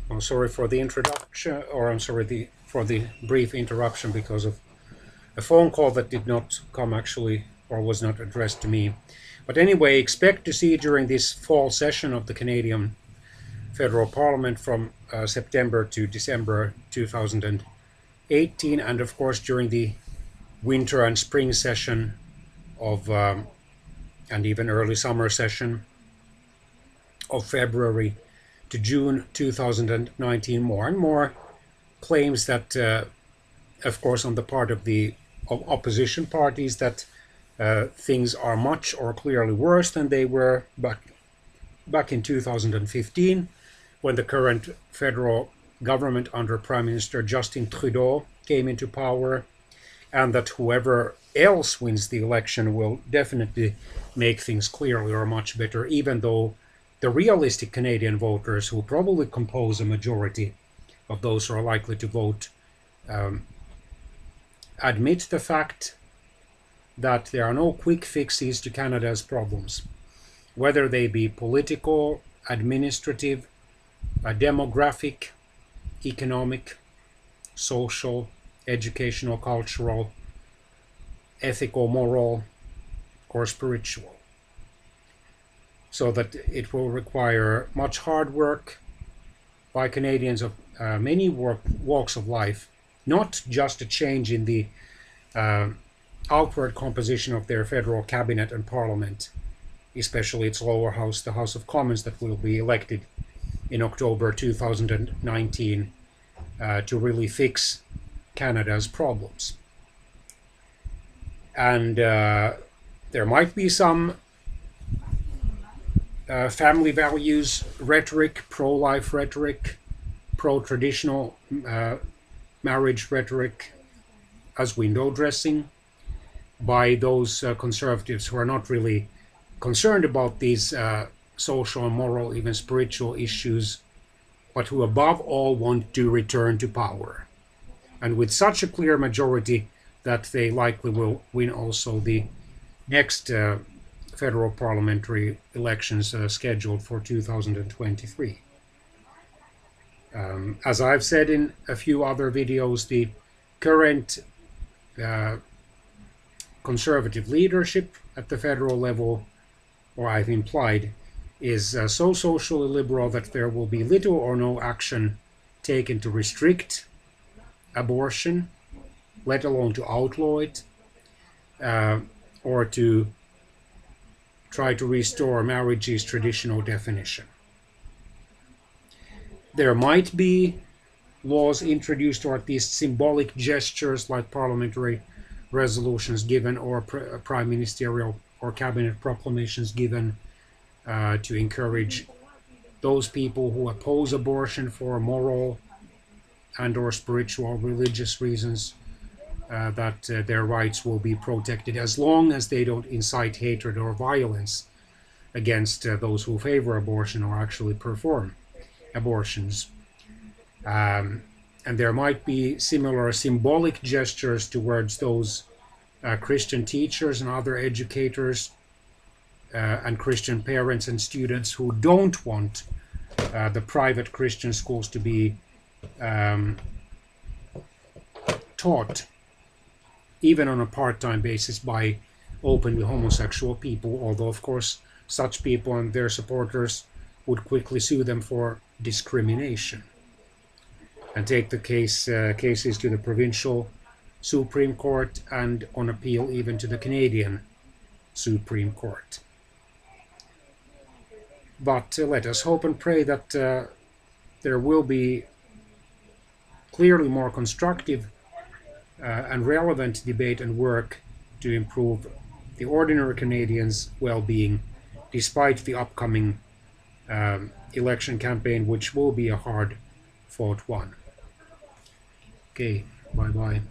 I'm sorry for the introduction, or I'm sorry for the brief interruption because of a phone call that did not come actually, or was not addressed to me. But anyway, expect to see during this fall session of the Canadian Federal Parliament from September to December 2018, and of course during the winter and spring session of and even early summer session of February to June 2019, more and more claims that, of course, on the part of the opposition parties, that things are much or clearly worse than they were back in 2015, when the current federal government under Prime Minister Justin Trudeau came into power, and that whoever else wins the election will definitely make things clearly or much better, even though the realistic Canadian voters, who probably compose a majority of those who are likely to vote, admit the fact that there are no quick fixes to Canada's problems, whether they be political, administrative, demographic, economic, social, educational, cultural, ethical, moral, or spiritual. So that it will require much hard work by Canadians of many walks of life, not just a change in the outward composition of their federal cabinet and parliament, especially its lower house, the House of Commons, that will be elected in October 2019 to really fix Canada's problems. And there might be some family values rhetoric, pro-life rhetoric, pro-traditional marriage rhetoric as window dressing by those conservatives who are not really concerned about these social, moral, even spiritual issues, but who above all want to return to power. And with such a clear majority that they likely will win also the next federal parliamentary elections scheduled for 2023. As I've said in a few other videos, the current conservative leadership at the federal level, or I've implied, is so socially liberal that there will be little or no action taken to restrict abortion, let alone to outlaw it, or to try to restore marriage's traditional definition. There might be laws introduced, or at least symbolic gestures like parliamentary resolutions given, or prime ministerial or cabinet proclamations given to encourage those people who oppose abortion for moral and or spiritual, religious reasons, that their rights will be protected, as long as they don't incite hatred or violence against those who favor abortion or actually perform abortions. And there might be similar symbolic gestures towards those Christian teachers and other educators and Christian parents and students who don't want the private Christian schools to be taught, even on a part-time basis, by openly homosexual people, although of course such people and their supporters would quickly sue them for discrimination and take the cases to the provincial Supreme Court, and on appeal even to the Canadian Supreme Court. But let us hope and pray that there will be clearly more constructive and relevant debate and work to improve the ordinary Canadians' well-being, despite the upcoming election campaign, which will be a hard-fought one. Okay, bye-bye.